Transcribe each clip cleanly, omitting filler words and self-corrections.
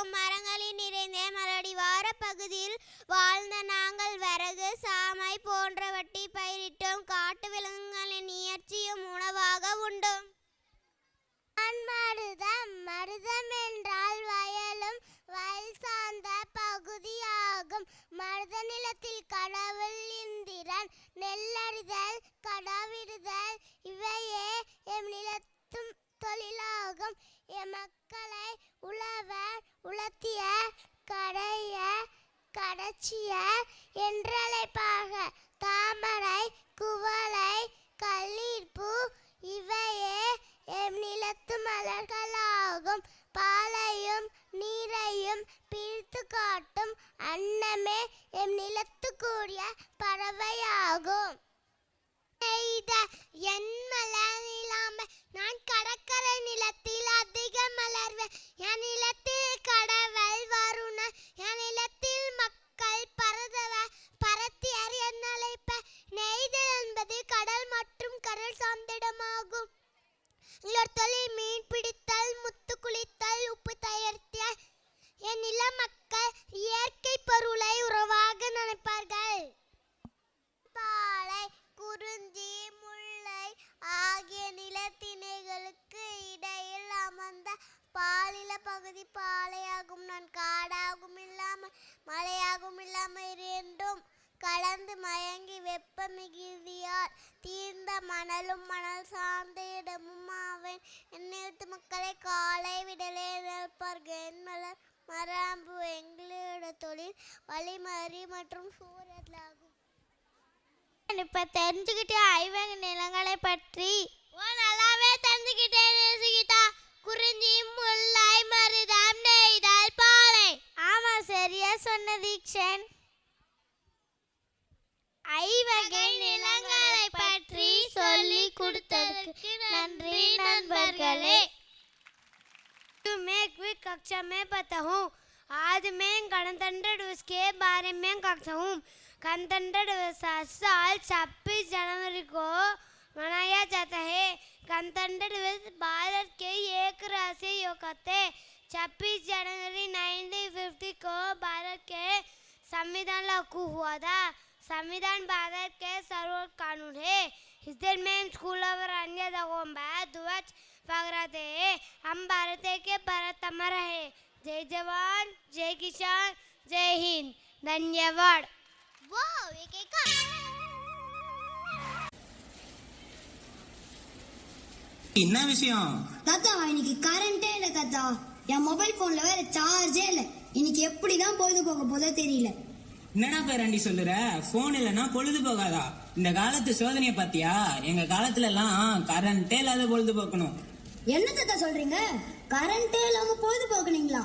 இருக்கும் மரங்களில் நிறைந்த மலடிவார பகுதியில் வாழ்ந்த நாங்கள் வரகு சாமை போன்றவற்றை பயிரிட்டோம். காட்டு விலங்குகளின் இயற்சியும் உணவாக உண்டும். மருதம் என்றால் வயலும் வயல் சார்ந்த பகுதியாகும். மருத நிலத்தில் கடவுள் இந்திரன் நெல்லறிதல் கடவிடுதல் இவையே எம் நிலத்தும் தொழிலாகும். எம்மக்களை உழவர் உலர்த்திய கடைய கடச்சிய என்றழைப்பாக. தாமரை குவளை கல்லீர்பூ இவையே எம் நிலத்து மலர்களாகும். பாலையும் நீரையும் பிரித்து காட்டும் அன்னமே எம் நிலத்து கூடிய பறவையாகும். என் மலர் இல்லாமல் நான் கடற்கரை நிலத்தில் அதிக மலர்வேன். என் நிலத்தில் கடவுள் வருண என் நிலத்தில் மக்கள் பரதவ பரத்தியர் என் அழைப்ப. நெய்தல் என்பது கடல் மற்றும் கடல் சார்ந்திடமாகும். தொழில் மீன் பிடித்தல் முத்து குளித்தல் உப்பு தயாரித்தல். என் நில மக்கள் இயற்கை பொருளை உறவாக நினைப்பார்கள். பாலை குறிஞ்சி முல்லை ஆகிய நிலத்திணைகளுக்கு இடையில் அமர்ந்த பாலில பகுதி பாலையாகும். நான் காடாகவும் இல்லாமல் மலையாகவும் இல்லாமல் இரண்டும் கலந்து மயங்கி வெப்ப மிகுதியால் தீர்ந்த மணலும் மணல் சார்ந்த இடமும் ஆவேன். என் நிலத்து மக்களை காலை விடலே நிற்பார்கள். என் மலர் மராம்பு எங்களோட தொழில் வழிமறி மற்றும் சூழலாகும். இப்ப தெரிஞ்சுக்கிட்டே ஐவகை நிலங்களை பற்றி நல்லாவே தெரிஞ்சுக்கிட்டேன் கீதா. குறிஞ்சி முல்லை மருதம் நெய்தல் பாலை. ஆமா சரியா சொன்ன தீக்ஷன். ஐவகை நிலங்களை பற்றி சொல்லி கொடுத்ததற்கு நன்றி नंबरगले। मैं क्विक कक्षा में पढ़ता हूँ। आज मैं गणतंत्र दिवस के बारे में कहता हूँ। गणतंत्र दिवस साल 26 जनवरी को मनाया जाता है। गणतंत्र दिवस भारत के एक राष्ट्रीय योग थे। 26 जनवरी 1950 को भारत के संविधान लागू हुआ था। संविधान भारत के सर्वोच्च कानून है। इस दिन में स्कूल और अन्य जगहों पर ध्वज फहराते हैं। हम भारत के भारत हमारा है। जय जवान जय किसान जय हिंद। धन्यवाद। என்ன விஷயம் தாத்தா? இன்னைக்கு கரண்டே இல்ல தாத்தா. என் மொபைல் போன்ல வேற சார்ஜே இல்ல. இன்னைக்கு எப்படிதான் பொழுது போக போதோ தெரியல. என்னடா பேராண்டி சொல்லுற? போன் இல்லன்னா பொழுது போகாதா? இந்த காலத்து சோதனைய பாத்தியா? எங்க காலத்துல எல்லாம் கரண்டே இல்லாத பொழுது போக்கணும். என்ன தாத்தா சொல்றீங்க? கரண்டே இல்லாம பொழுது போக்குனீங்களா?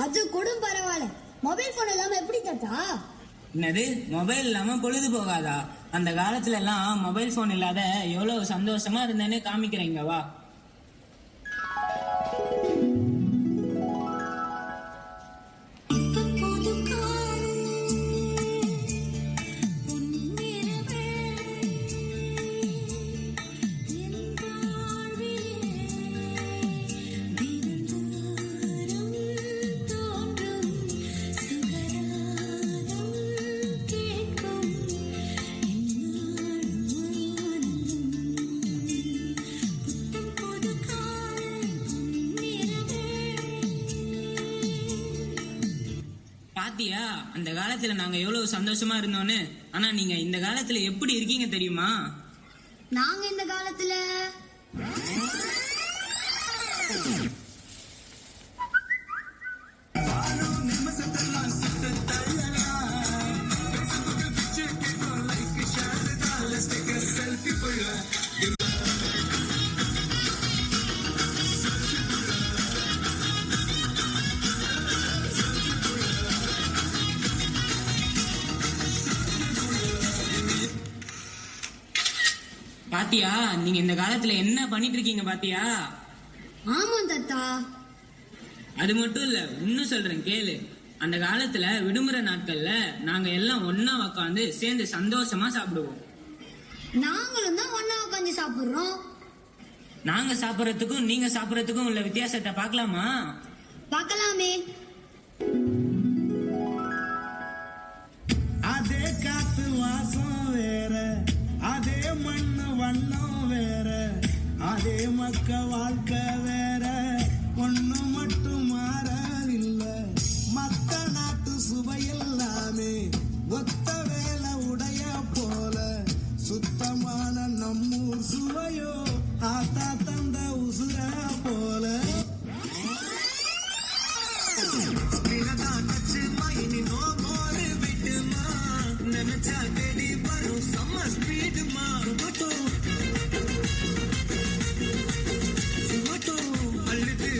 அது கூட பரவாயில்ல. மொபைல் போன் இல்லாம எப்படி தாத்தா? என்னது மொபைல் இல்லாம பொழுது போகாதா? அந்த காலத்துல எல்லாம் மொபைல் போன் இல்லாத எவ்வளவு சந்தோஷமா இருந்தேன்னு காமிக்கிறீங்க வா. பாத்தியா அந்த காலத்துல நாங்க எவ்வளவு சந்தோஷமா இருந்தோன்னு. ஆனா நீங்க இந்த காலத்துல எப்படி இருக்கீங்க தெரியுமா? நாங்க இந்த காலத்துல பாத்தியா நீங்க இந்த காலத்துல என்ன பண்ணிட்டு இருக்கீங்க பாத்தியா? ஆமா தாத்தா. அது மட்டும் இல்ல இன்னும் சொல்றேன் கேளு. அந்த காலத்துல விடுமுறை நாட்கள்ல நாங்க எல்லாம் ஒன்னா உட்காந்து சேர்ந்து சந்தோஷமா சாப்பிடுவோம். நாங்களும் தான் ஒன்னா உட்காந்து சாப்பிடுறோம். நாங்க சாப்பிடறதுக்கும் நீங்க சாப்பிடறதுக்கும் உள்ள வித்தியாசத்தை பார்க்கலாமா? பார்க்கலாமே. அதே காத்து வாசம் வேற, அதே மண்ணு வண்ணம் வேற, அதே மக்க வாழ்க்கை வேற, ஒண்ணு மட்டும் மாறவில்லை. மத்த நாட்டு சுவையெல்லாமே ஒத்த வேலை உடைய போல, சுத்தமான நம்மூர் சுவையோ ஆத்தா தந்த உசுர போல. நினைச்சா தேடி வரும் செம்ம ஸ்பீடுமா. அள்ளுது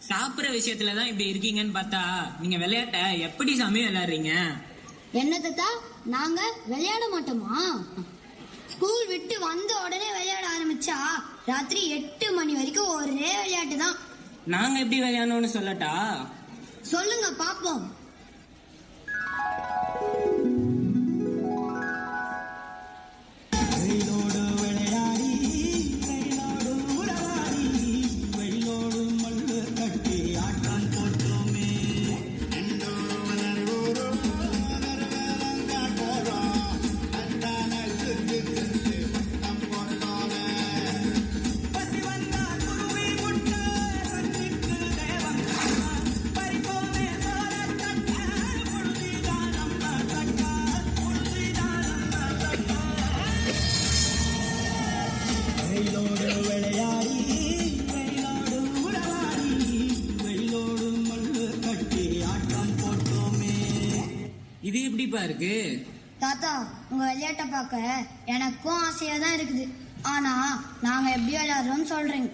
சாப்பிடுற விஷயத்துலதான் இப்படி இருக்கீங்கன்னு பார்த்தா நீங்க விளையாட்ட எப்படி சாமி விளையாடுறீங்க? என்ன தாத்தா, நாங்க விளையாட மாட்டோமா? ஸ்கூல் விட்டு வந்த உடனே விளையாட ஆரம்பிச்சா ராத்திரி 8 மணி வரைக்கும் ஒரே விளையாட்டு தான். நாங்க எப்படி விளையாடணும்னு சொல்லட்டா? சொல்லுங்க பாப்போம். வெயிலோடு விளையாடி, வெயிலோடு உறவாடி, வெயிலோடு மல்லு கட்டி ஆட்டம் போட்டோமே. பசி வந்தா குருவி முட்டை ரஞ்சிக்கு தேவன் பறிப்போமே சோர தட்ட, பொழுதுதான் நம்ம சட்ட, பொழுதுதான் நம்ம சட்ட. வெயிலோடு விளையாடி, வெயிலோடு உறவாடி, வெயிலோடு மல்லு கட்டி ஆட்டம் போட்டோமே. இது எப்படிப்பா இருக்கு? தாத்தா, உங்க விளையாட்டை பார்க்க எனக்கும் ஆசையா தான் இருக்குது. ஆனா நாங்க எப்படி விளையாடுறோம்னு சொல்றீங்க.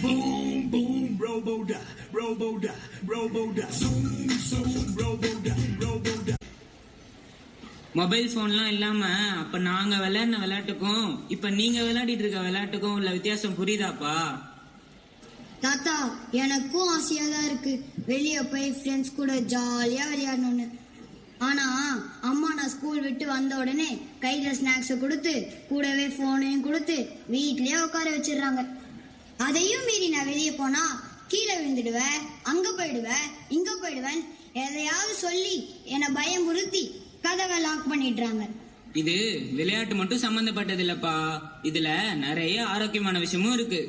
Boom, boom, robo-da, robo-da, robo-da. Zoom, zoom, robo-da, robo-da. Mobile போன்லாம் இல்லாம அப்ப நாங்க விளையாடின விளையாட்டுக்கும் இப்ப நீங்க விளையாடிட்டு இருக்க விளையாட்டுக்கும் உள்ள வித்தியாசம் புரியுதாப்பா? தாத்தா, எனக்கும் ஆசையா தான் இருக்கு வெளியே போய் ஃப்ரெண்ட்ஸ் கூட ஜாலியா விளையாடணும்னு. ஆனா அம்மா நான் ஸ்கூல் விட்டு வந்த உடனே கையில ஸ்நாக்ஸை கொடுத்து கூடவே போனையும் கொடுத்து வீட்லயே உட்கார வச்சிடுறாங்க. அதையும் மீறி நான் வெளியே போனா கீழே விழுந்துடுவேன், அங்க போயிடுவேன், இங்க போயிடுவேன், எதையாவது சொல்லி என்னை பயமுறுத்தி கதவை லாக் பண்ணிடுறாங்க. இது விளையாட்டு மட்டும் சம்பந்தப்பட்டது இல்லப்பா, இதுல நிறைய ஆரோக்கியமான விஷயமும் இருக்கு.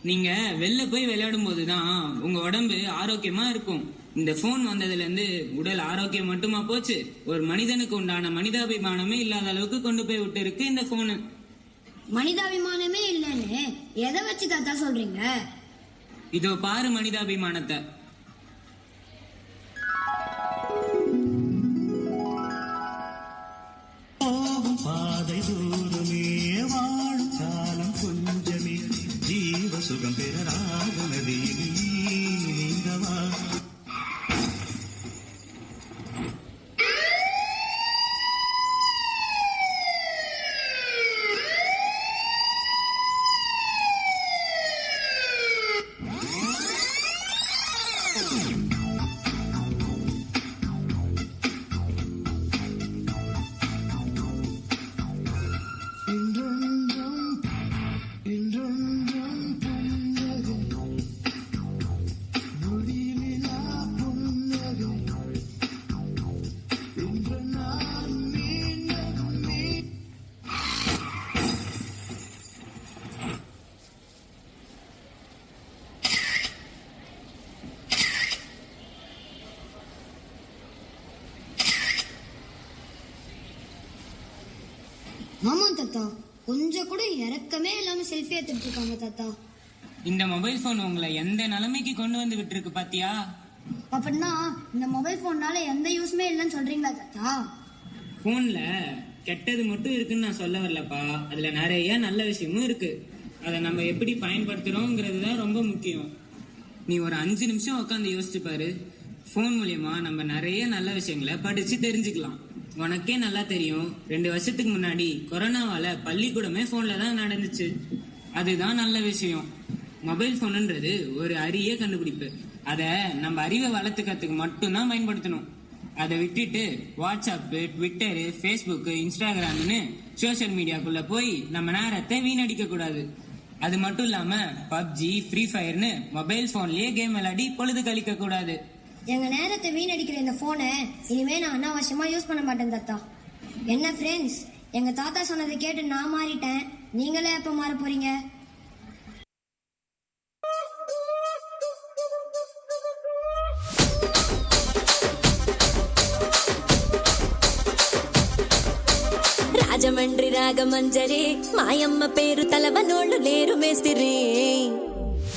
நீங்க வெளில போய் விளையாடும் போதுதான் உங்க உடம்பு ஆரோக்கியமா இருக்கும். இந்த போன் வந்ததுல இருந்து உடல் ஆரோக்கியம் மட்டுமா போச்சு, ஒரு மனிதனுக்கு உண்டான மனிதாபிமானமே இல்லாத அளவுக்கு கொண்டு போய் விட்டு இருக்கு இந்த போனு. மனிதாபிமானமே இல்லைன்னு எதை வச்சு தாத்தா சொல்றீங்க? இதோ பாரு மனிதாபிமானத்தை. போகும் பாதை தூரமே, வாழும் காலம் கொஞ்சமே, ஜீவ சுகம் பெறராக நதியில் நீங்கவா. ஆமா தாத்தா, கொஞ்சம் கூட இறக்கமே இல்லாம செல்ஃபி எடுத்துட்டு இருக்காங்க தாத்தா. இந்த மொபைல் போன் உங்களை எந்த நிலைமைக்கு கொண்டு வந்து விட்டுருக்கு பாத்தியா? அப்படின்னா இந்த மொபைல் போன்னால எந்த யூஸ்மே இல்லைன்னு சொல்றீங்களா தாத்தா? போன்ல கெட்டது மட்டும் இருக்குன்னு நான் சொல்ல வரலப்பா, அதுல நிறைய நல்ல விஷயமும் இருக்கு. அதை நம்ம எப்படி பயன்படுத்துறோங்கிறது தான் ரொம்ப முக்கியம். நீ ஒரு 5 நிமிஷம் உட்காந்து யோசிச்சு பாரு. ஃபோன் மூலியமா நம்ம நிறைய நல்ல விஷயங்களை படிச்சு தெரிஞ்சுக்கலாம். உனக்கே நல்லா தெரியும், 2 வருஷத்துக்கு முன்னாடி கொரோனாவால பள்ளிக்கூடமே போன்ல தான் நடந்துச்சு. அதுதான் நல்ல விஷயம். மொபைல் போனுன்றது ஒரு அரிய கண்டுபிடிப்பு. அதை நம்ம அறிவை வளர்த்துக்கிறதுக்கு மட்டும்தான் பயன்படுத்தணும். அதை விட்டுட்டு வாட்ஸ்அப்பு, ட்விட்டரு, ஃபேஸ்புக்கு, இன்ஸ்டாகிராம்னு சோசியல் மீடியாக்குள்ள போய் நம்ம நேரத்தை வீணடிக்க கூடாது. அது மட்டும் இல்லாம பப்ஜி, ஃப்ரீ ஃபயர்னு மொபைல் போன்லயே கேம் விளையாடி பொழுது கழிக்க கூடாது. எங்க நேரத்தை வீணடிக்கிற இந்த போனை இனிமே நான் அனாவசியமா யூஸ் பண்ண மாட்டேன் தாத்தா. என்ன ஃப்ரெண்ட்ஸ், எங்க தாத்தா சொன்னதை கேட்டு நான் மாறிட்டேன். நீங்களே எப்ப மாற போறீங்க? రాజమండ్రి రాగమంజరి మాయమ్మ పేరు తలవనోళ్ళు లేరు మేస్తిరి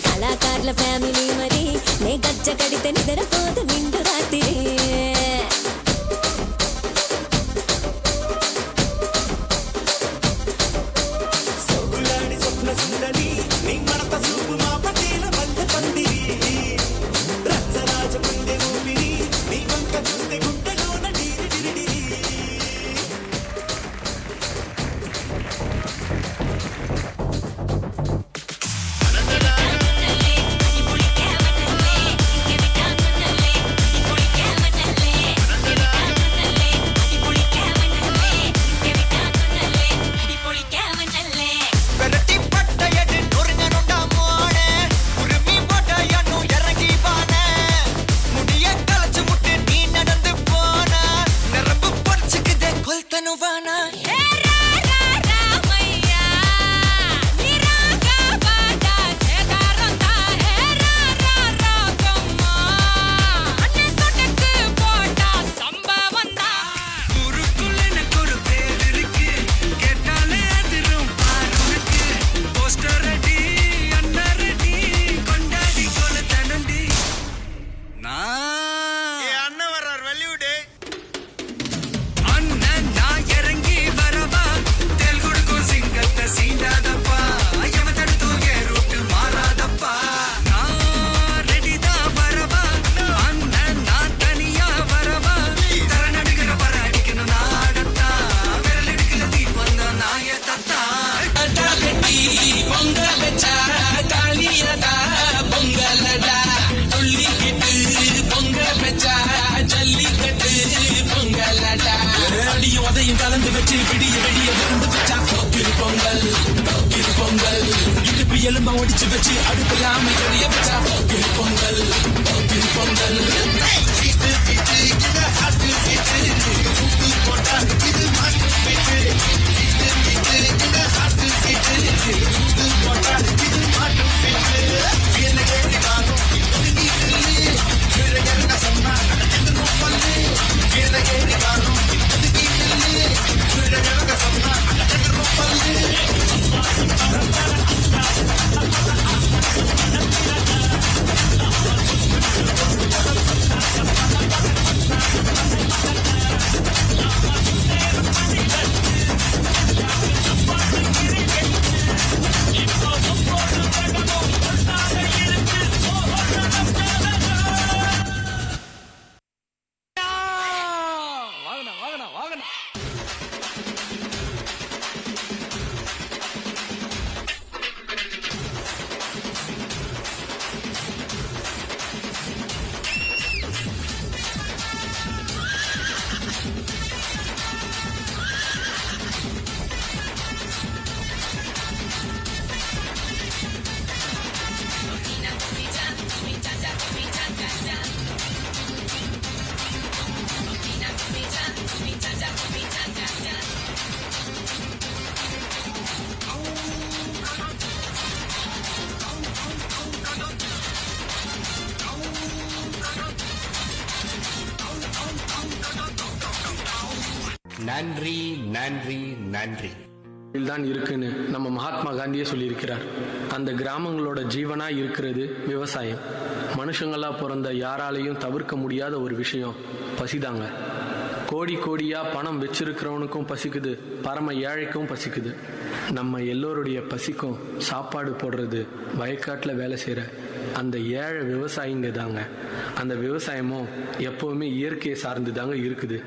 కళాకారుల ఫ్యామిలీ మరి నే గజ్జ కడితే నిద్రపోదు నిండు రాత్రి கலந்து வச்சு விடிய விடிய விருந்து வச்சா போக்கிரு பொங்கல் இடுப்பு எலும்ப ஒடிச்சு வச்சு அடுப்பில்லாம எரிய வச்சா போக்கிரு பொங்கல் நன்றி நன்றி நன்றி தான் இருக்குன்னு நம்ம மகாத்மா காந்தியே சொல்லியிருக்கிறார். அந்த கிராமங்களோட ஜீவனா இருக்கிறது விவசாயம். மனுஷங்களா பிறந்த யாராலையும் தவிர்க்க முடியாத ஒரு விஷயம் பசிதாங்க. கோடி கோடியா பணம் வச்சிருக்கிறவனுக்கும் பசிக்குது, பரம ஏழைக்கும் பசிக்குது. நம்ம எல்லோருடைய பசிக்கும் சாப்பாடு போடுறது வயக்காட்டில் வேலை செய்கிற அந்த ஏழை விவசாயிங்க தாங்க. அந்த விவசாயமும் எப்பவுமே இயற்கையை சார்ந்து தாங்க இருக்குது.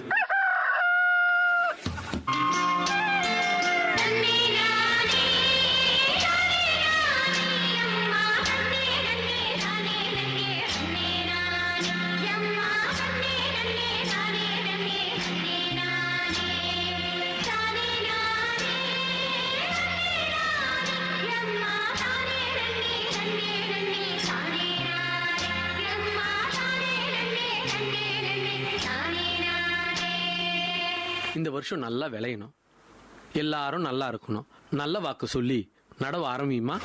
இந்த வருஷம் நல்லா விளையணும், எல்லாரும் நல்லா இருக்கணும். நல்ல வாக்கு சொல்லி நடவ ஆரம்பியுமா?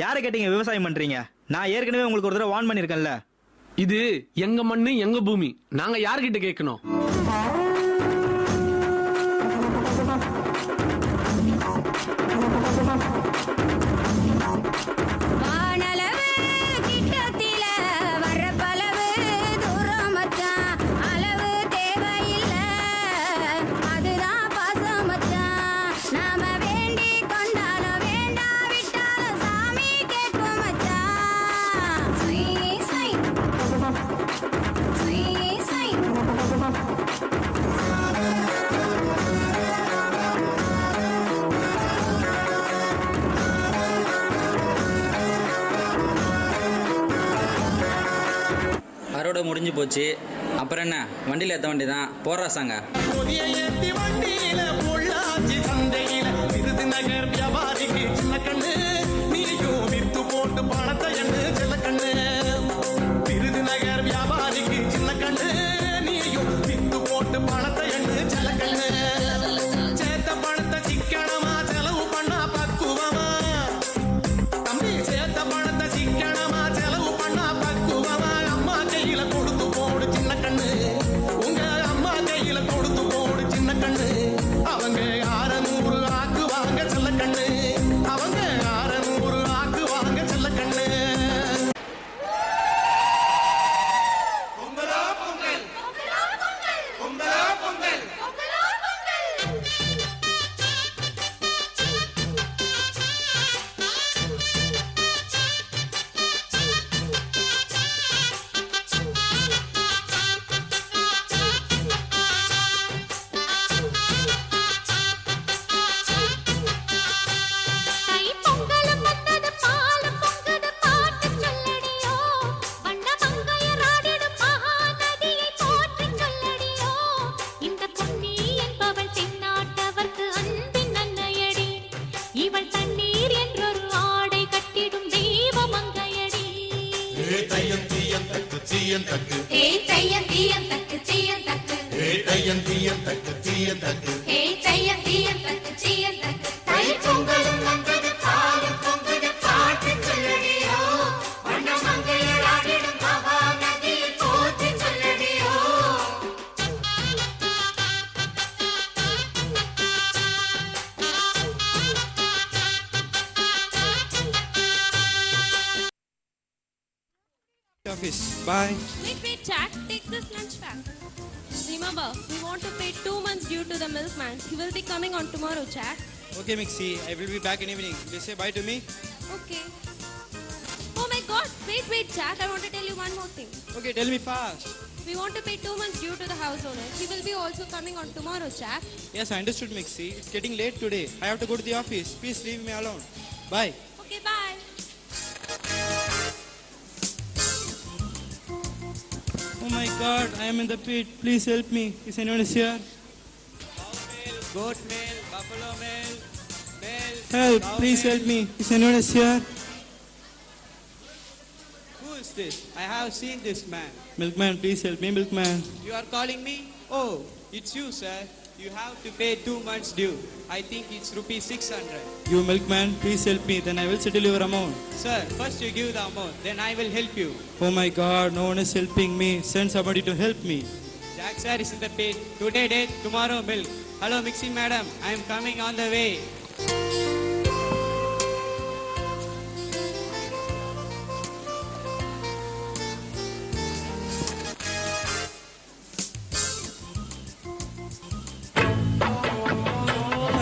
யாரை கேட்டீங்க விவசாயம் பண்றீங்க? நான் ஏற்கனவே உங்களுக்கு ஒரு தடவை வார்ன் பண்ணிருக்கேன்ல. இது எங்க மண்ணு எங்க பூமி, நாங்க யார்கிட்ட கேட்கணும்? அரோட முடிஞ்சு போச்சு, அப்புறம் என்ன, வண்டியில் ஏற்ற வண்டி தான் போடுறாசாங்க. விருதுநகர் வியாபாரிக்கு சின்ன கண்ணு, நீயும் வித்து போட்டு பணத்தை எண்ணு சின்ன கண்ணு. விருதுநகர் வியாபாரிக்கு சின்ன கண்ணு, நீயும் வித்து போட்டு பணத்தை எண்ணு சின்ன கண்ணு. சேர்த்த பணத்தை சிக்கனமா செலவு பண்ணா பக்குவமா தம்பி, சேர்த்த பணத்தை சிக்கனமா செலவு பண்ணா பக்குவமா. அம்மா கையில கொடுத்து போடு சின்ன கண்ணு, உங்க அம்மா கையில கொடுத்து போடு சின்ன கண்ணு. அவங்க 600 ஆக்குவாங்க செல்ல கண்ணு, அவங்க 600 ஆக்குவாங்க செல்ல கண்ணு. பொங்கலா பொங்கல், பொங்கலா Pongal. Office. Bye. Wait, Jack, take this lunch bag. Remember, we want to pay 2 months due to the milkman. He will be coming on tomorrow, Jack. Okay, Mixi. I will be back in evening. Will you say bye to me? Okay. Oh my God! Wait, Jack. I want to tell you one more thing. Okay, tell me fast. We want to pay 2 months due to the house owner. He will be also coming on tomorrow, Jack. Yes, I understood, Mixi. It's getting late today. I have to go to the office. Please leave me alone. Bye. Okay, bye. Oh my God. God, I am in the pit. Please help me. Is anyone is here? Goat male, buffalo male, male. Help, cow please male. help me. Is anyone is here? Who is this? I have seen this man. Milkman, please help me, milkman. You are calling me? Oh, it's you, sir. You have to pay 2 months due. I think it's rupees 600. You milkman, please help me. Then I will settle your amount. Sir, first you give the amount, then I will help you. Oh my God, no one is helping me. Send somebody to help me. Jack sir is in the pit. Today date, tomorrow milk. Hello, mixing madam. I am coming on the way.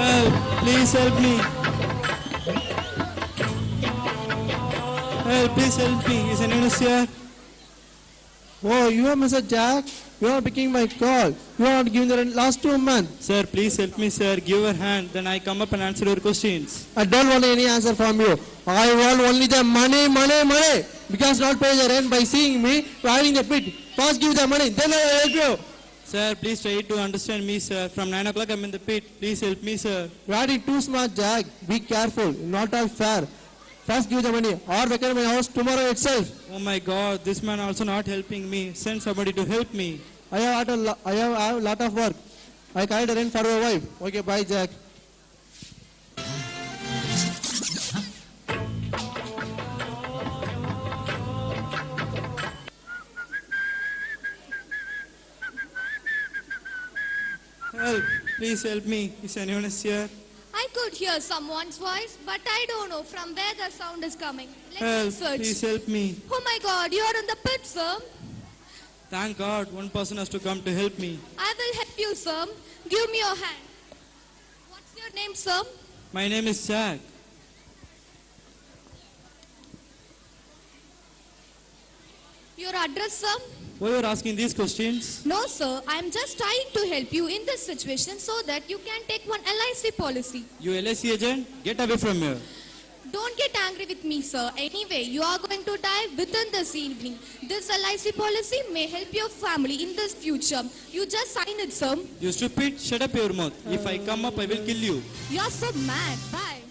Help, please help me. Help, please help me. Is anyone is here? Oh, you are Mr. Jack. You are picking my call. You are not giving the rent last 2 months. Sir, please help me, sir. Give your hand. Then I come up and answer your questions. I don't want any answer from you. I want only the money, money, money. Because not paying the rent by seeing me driving the pit. First give the money, then I will help you. Sir, please try to understand me, sir. From 9 o'clock I'm in the pit. Please help me, sir. You are too smart, Jack. Be careful. Not all fair. First give the money or vacate my house tomorrow itself. Oh my God, this man also not helping me. Send somebody to help me. I have a lot of work. I carried the rent for your wife. Okay, bye, Jack. Help, please help me. Is anyone is here? I could hear someone's voice, but I don't know from where the sound is coming. Let me Help, search. please help me. Oh my God, you are in the pit, sir. Thank God, one person has to come to help me. I will help you, sir. Give me your hand. What's your name, sir? My name is Jack. Your address, sir? Why you are asking these questions? No, sir. I am just trying to help you in this situation so that you can take one LIC policy. You LIC agent, get away from here. Don't get angry with me, sir. Anyway, you are going to die within this evening. This LIC policy may help your family in this future. You just sign it, sir. You stupid, shut up your mouth. If I come up, I will kill you. You are so mad. Bye.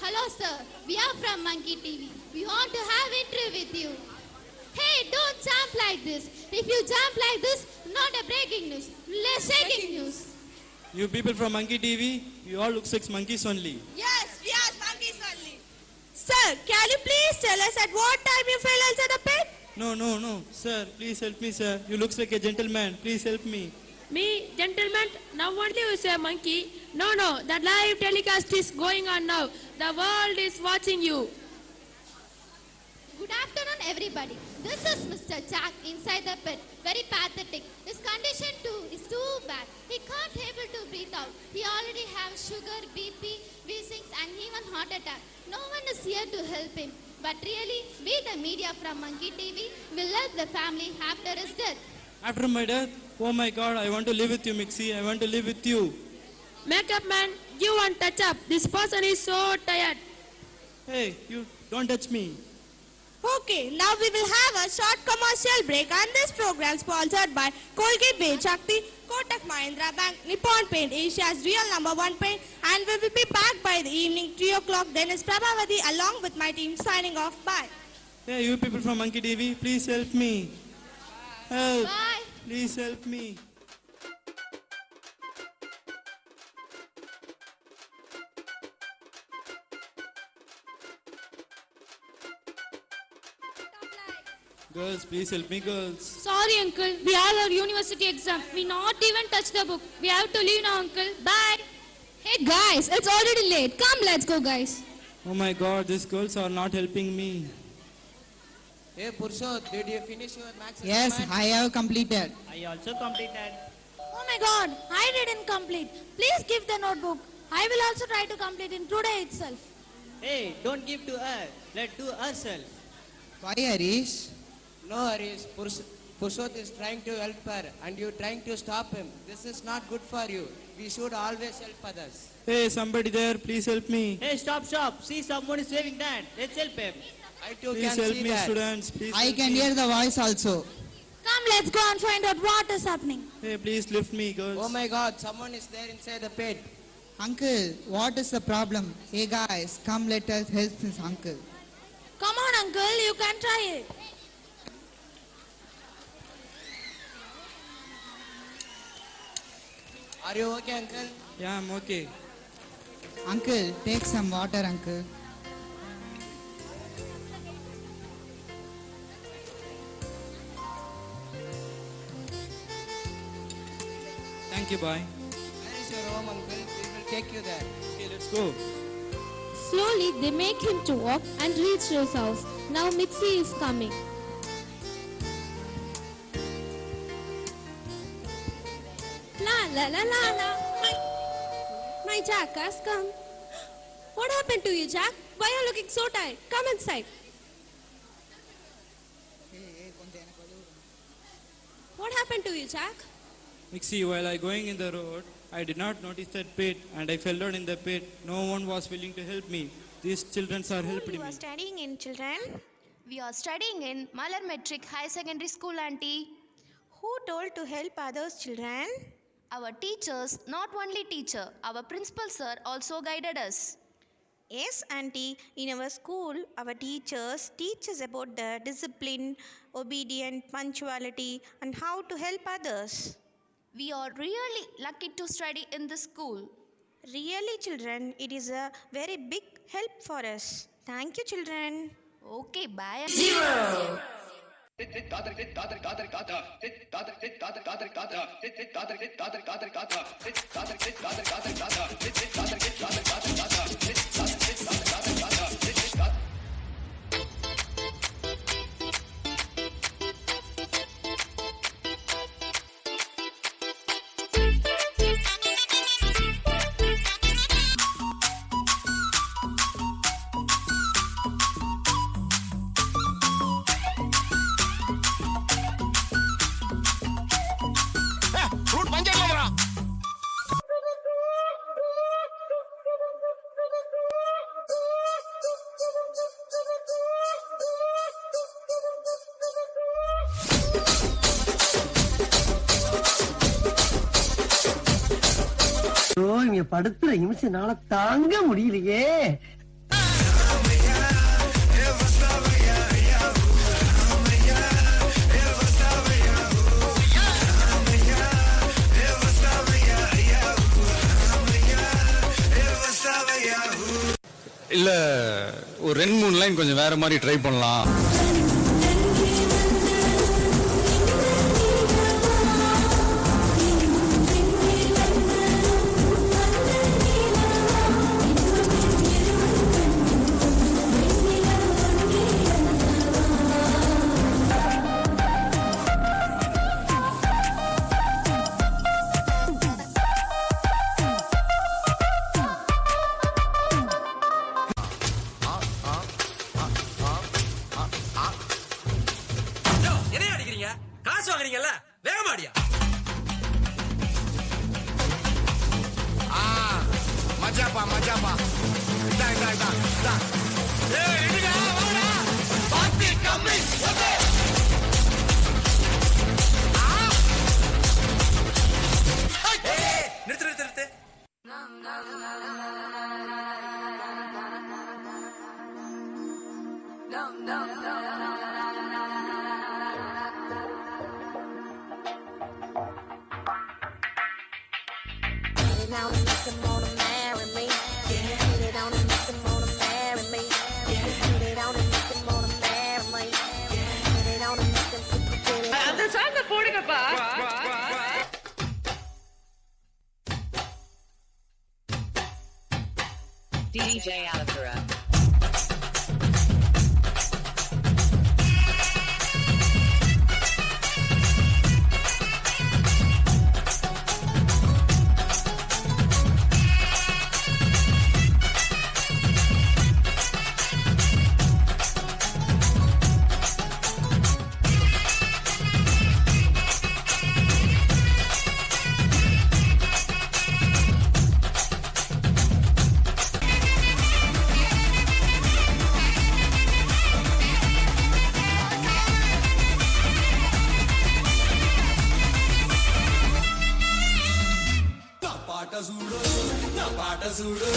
Hello, sir. We are from Monkey TV. We want to have interview with you. Hey, don't jump like this. If you jump like this, not a breaking news, less shaking news. You people from Monkey TV, you all look like monkeys only. Yes, we are monkeys only. Sir, can you please tell us at what time you fell inside the pit? No. Sir, please help me, sir. You look like a gentleman. Please help me. Me, gentleman, now only you say monkey. No, the live telecast is going on now. The world is watching you. Good afternoon, everybody. This is Mr. Jack inside the pit. Very pathetic. His condition is too bad. He can't able to breathe out. He already has sugar, BP, wheezings, and even heart attack. No one is here to help him. But really, we the media from Monkey TV will help the family after his death. After my death? Oh my God, I want to live with you, Mixie. I want to live with you. Makeup man, give one touch up. This person is so tired. Hey, you don't touch me. Okay, now we will have a short commercial break and this program sponsored by Colgate Bay Shakti, Kotak Mahindra Bank, Nippon Paint, Asia's real #1 paint, and we will be back by the evening 3 o'clock. Then is Prabhavati along with my team signing off. Bye. Hey, you people from Monkey TV, please help me. Help. Bye. Please help me. Girls, please help me, girls. Sorry, uncle. We have our university exam. We not even touch the book. We have to leave now, uncle. Bye. Hey guys, it's already late. Come, let's go, guys. Oh my God, these girls are not helping me. Hey, Purshot, did you finish your maths Yes, assignment? I have completed. I also completed. Oh my God, I didn't complete. Please give the notebook. I will also try to complete in today itself. Hey, don't give to her. Let do ourselves. Why, Harish? No, Harish. Purshot is trying to help her and you trying to stop him. This is not good for you. We should always help others. Hey, somebody there, please help me. Hey, stop. See, someone is saving that. Let's help him. I too Please can help see me, that. students. Please I help can me. hear the voice also. Come, let's go and find out what is happening. Hey, please lift me, girls. Oh my God, someone is there inside the pit. Uncle, what is the problem? Hey guys, come let us help this uncle. Come on, uncle, you can try it. Are you okay, uncle? Yeah, I'm okay. Uncle, take some water, uncle. Thank you, bye. Where is your home, uncle? We will take you there. Okay, let's go. Slowly they make him to walk and reach his house. Now Mitzi is coming. La la la la la. My Jack has come. What happened to you, Jack? Why are you looking so tired? Come inside. What happened to you, Jack? Mixie, while I going in the road, I did not notice that pit and I fell down in the pit. No one was willing to help me. These children are helping me. Studying in, children? We are studying in Malar Metric High Secondary School, auntie. Who told to help others, children? Our teachers, not only teacher, our principal sir also guided us. Yes, auntie. In our school, our teachers teach us about the discipline, obedience, punctuality, and how to help others. We are really lucky to study in this school. Really, children, it is a very big help for us. Thank you, children. Okay, bye. 0. இங்க படுத்துற நிமிஷம்னால தாங்க முடியலையே. இல்ல ஒரு 2-3 line கொஞ்சம் வேற மாதிரி try பண்ணலாம். காசு வாங்குறீங்கல்ல, வேகமாடியா. மஜாப்பா மஜாப்பா. இதா இதா இதா இதா. ஏய் இடிடா வாடா. பாத்தி கம்மி. ஓகே. நிறுத்து நிறுத்து நிறுத்து. DJ Alapura. పాట చూడు నా పాట చూడు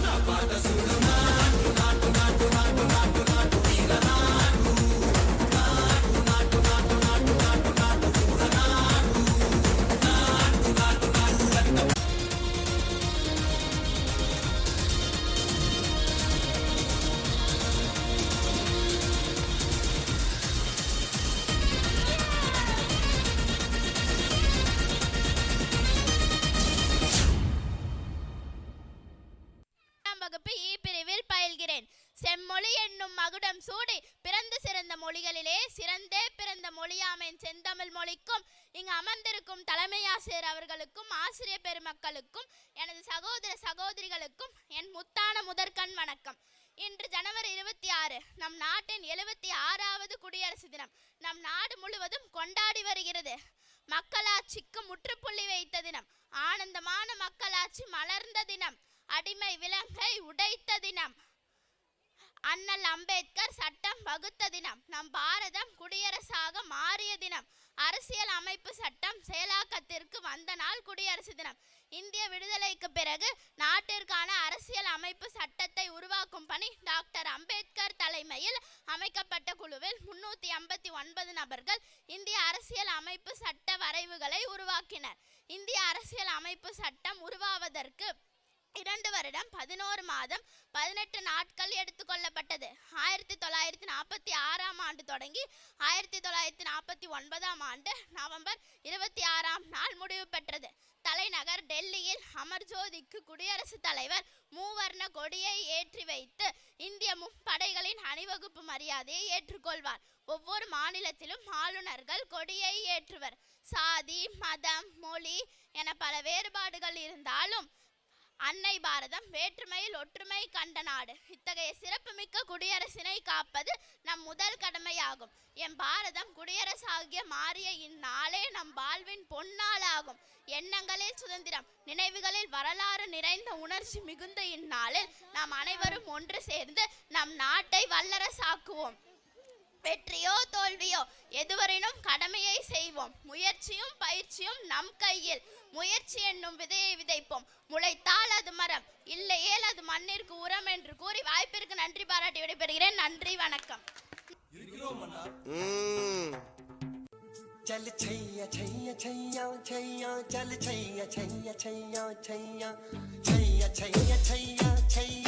నా పాట చూడు నాటు నాటు నాటు నాటు నాటు నాటు వీర నాటు నాటు నాటు నాటు నాటు నాటు నాటు చూడ నాటు నాటు నాటు నాటు నాటు வகுப்பு ஈ பிரிவில் பயில்கிறேன். செம்மொழி என்னும் மகுடம் சூடி பிறந்து சிறந்த மொழிகளிலே சிறந்தே பிறந்த மொழியாமேன் செந்தமிழ் மொழிக்கும் இங்கு அமர்ந்திருக்கும் தலைமையாசிரியர் அவர்களுக்கும் ஆசிரியர் பெருமக்களுக்கும் எனது சகோதர சகோதரிகளுக்கும் என் முத்தான முதற்கண் வணக்கம். இன்று ஜனவரி 26 நம் நாட்டின் 76வது குடியரசு தினம் நம் நாடு முழுவதும் கொண்டாடி வருகிறது. மக்களாட்சிக்கு முற்றுப்புள்ளி வைத்த தினம், ஆனந்தமான மக்களாட்சி மலர்ந்த தினம், அடிமை விலங்கை உடைத்த தினம், அண்ணல் அம்பேத்கர் சட்டம் வகுத்த தினம், நம் பாரதம் குடியரசாக மாறிய தினம், அரசியல் அமைப்பு சட்டம் செயலாக்கத்திற்கு வந்த நாள் குடியரசு தினம். இந்திய விடுதலைக்கு பிறகு நாட்டிற்கான அரசியல் அமைப்பு சட்டத்தை உருவாக்கும் பணி டாக்டர் அம்பேத்கர் தலைமையில் அமைக்கப்பட்ட குழுவில் 389 நபர்கள் இந்திய அரசியல் அமைப்பு சட்ட வரைவுகளை உருவாக்கினர். இந்திய அரசியல் அமைப்பு சட்டம் உருவாவதற்கு 2 வருடம் 11 மாதம் 18 நாட்கள் எடுத்துக்கொள்ளப்பட்டது. 1946ஆம் ஆண்டு தொடங்கி 1949ஆம் ஆண்டு நவம்பர் 26ஆம் நாள் முடிவு பெற்றது. தலைநகர் டெல்லியில் அமர்ஜோதிக்கு குடியரசுத் தலைவர் மூவர்ண கொடியை ஏற்றி வைத்து இந்திய முப்படைகளின் அணிவகுப்பு மரியாதையை ஏற்றுக்கொள்வார். ஒவ்வொரு மாநிலத்திலும் ஆளுநர்கள் கொடியை ஏற்றுவர். சாதி, மதம், மொழி என பல வேறுபாடுகள் இருந்தாலும் அன்னை பாரதம் வேற்றுமையில் ஒற்றுமை கண்ட நாடு. இத்தகைய சிறப்புமிக்க குடியரசினை காப்பது நம் முதல் கடமையாகும். எம் பாரதம் குடியரசாகிய மாறிய இந்நாளே நம் வாழ்வின் பொன்னாளாகும். எண்ணங்களில் சுதந்திரம், நினைவுகளில் வரலாறு நிறைந்த உணர்ச்சி மிகுந்த இந்நாளில் நாம் அனைவரும் ஒன்று சேர்ந்து நம் நாட்டை வல்லரசாக்குவோம். வெற்றியோ தோல்வியோ எதுவரையினும் கடமையை செய்வோம். முயற்சியும் பயிற்சியும் நம் கையில். முயற்சி என்னும் விதையை விதைப்போம். முளைத்தால் அது மரம், இல்லையேல் அது மண்ணிற்கு உரம் என்று கூறி வாய்ப்பிற்கு நன்றி பாராட்டி விடைபெறுகிறேன். நன்றி, வணக்கம். चल छैया छैया छैया छैया चल छैया छैया छैया छैया छैया छैया छैया छैया